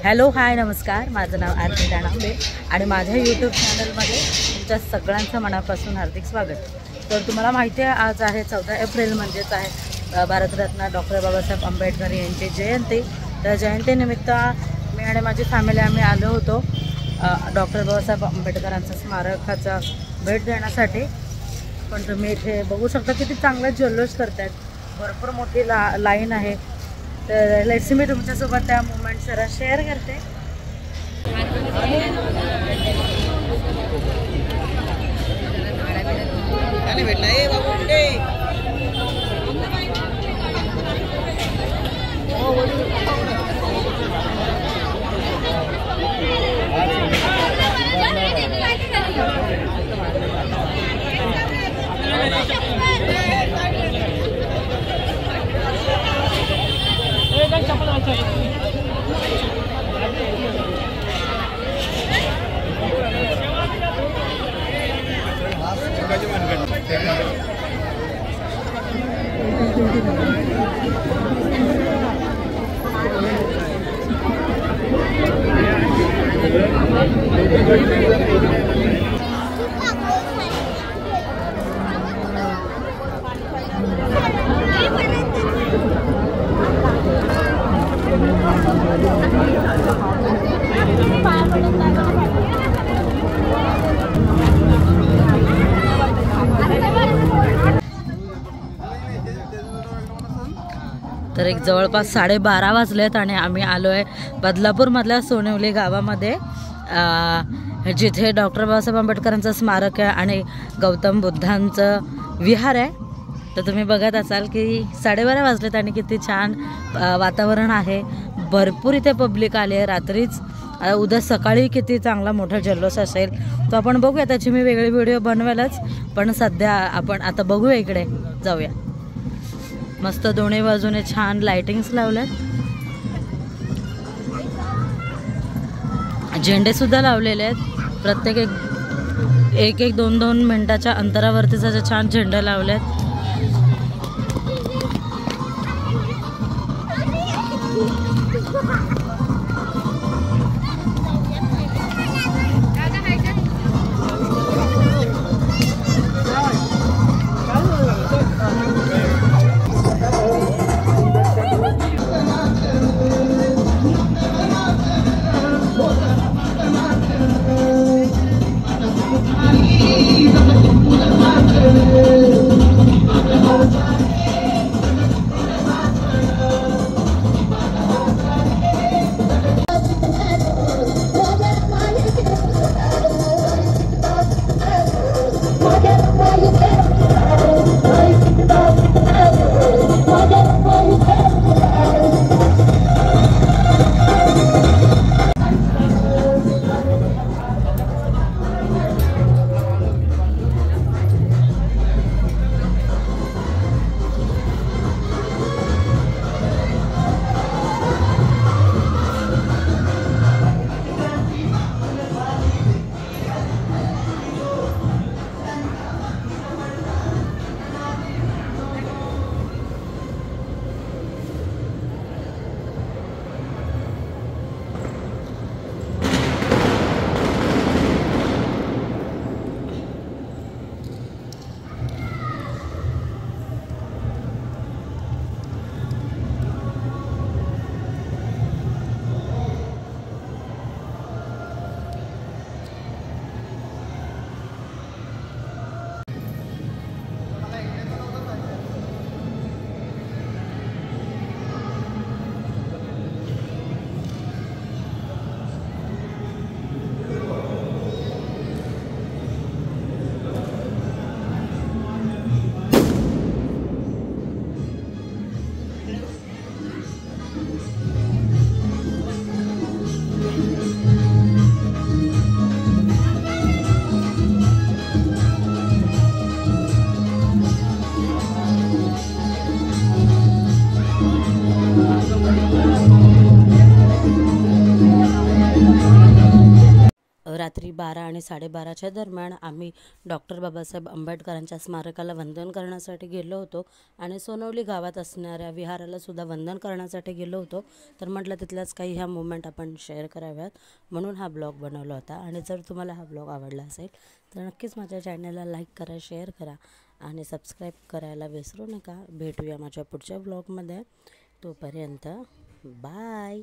Hello hi नमस्कार, माझं नाव आरती दाणांबे आणि माझ्या यूट्यूब चॅनलमध्ये तुमच्या सगळ्यांचं मनापासून हार्दिक स्वागत। तर तुम्हाला माहिती आहे आज आहे 14 एप्रिल म्हणजेच आहे भारतरत्न डॉक्टर बाबासाहेब आंबेडकर यांची जयंती। तर जयंतीनिमित्त मी आणि माझी फॅमिली आम्ही आलो होतो डॉक्टर बाबासाहेब आंबेडकरांच्या स्मारकाचा भेट देण्यासाठी। पण तुम्ही इथे बघू शकता किती चांगला जल्लोष करतात, भरपूर मोठी लाईन आहे। तर लेट्स मी तुमच्यासोबत त्या मोमेंट जरा शेअर करते। तर एक जवळपास 12:30 वाजलेत आणि आम्ही आलो आहे बदलापूरमधल्या सोनिवली गावामध्ये, जिथे डॉक्टर बाबासाहेब आंबेडकरांचं स्मारक आहे आणि गौतम बुद्धांचं विहार आहे। तर तुम्ही बघत असाल की 12:30 वाजलेत आणि किती छान वातावरण आहे, भरपूर इथे पब्लिक आली आहे। रात्रीच उद्या सकाळी किती चांगला मोठा जल्लोष असेल तो आपण बघूया, त्याची मी वेगळी व्हिडिओ बनवेलच। पण सध्या आपण आता बघूया, इकडे जाऊया। मस्त दोन्ही बाजूने छान लाइटिंग्स लावल्यात, झेंडे सुद्धा लावलेले आहेत। प्रत्येक एक 2-2 मिनिटाच्या अंतरावरती असे छान झेंडे लावलेत। रात्री 12 आणि 12:30च्या दरम्यान आम्ही डॉक्टर बाबासाहेब आंबेडकरांच्या स्मारकाला वंदन करण्यासाठी गेलो होतो आणि सोनवली गावात असणाऱ्या विहाराला सुद्धा वंदन करण्यासाठी गेलो होतो. तर म्हटलं तिथल्याच काही ह्या मोमेंट आपण शेअर कराव्यात म्हणून हा ब्लॉग बनवला होता. आणि जर तुम्हाला हा ब्लॉग आवडला असेल तर नक्कीच माझ्या चॅनलला लाईक करा, शेअर करा आणि सबस्क्राईब करायला विसरू नका. भेटूया माझ्या पुढच्या ब्लॉगमध्ये. तोपर्यंत बाय.